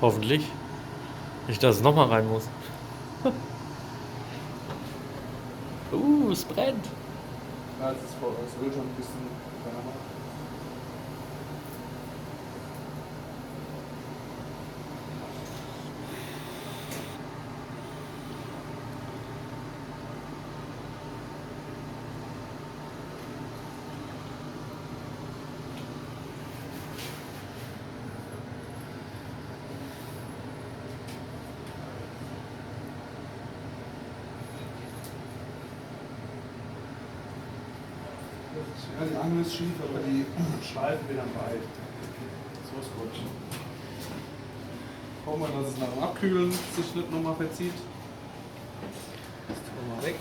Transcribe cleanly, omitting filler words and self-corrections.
Hoffentlich. Nicht, dass es nochmal rein muss. Es brennt. Ja, es ist voll. Es will schon ein bisschen. Ja, die Angel ist schief, aber die Schleifen wieder bei. So ist gut. Hoffen wir, dass es nach dem Abkühlen sich nicht nochmal verzieht. Das tun wir mal weg.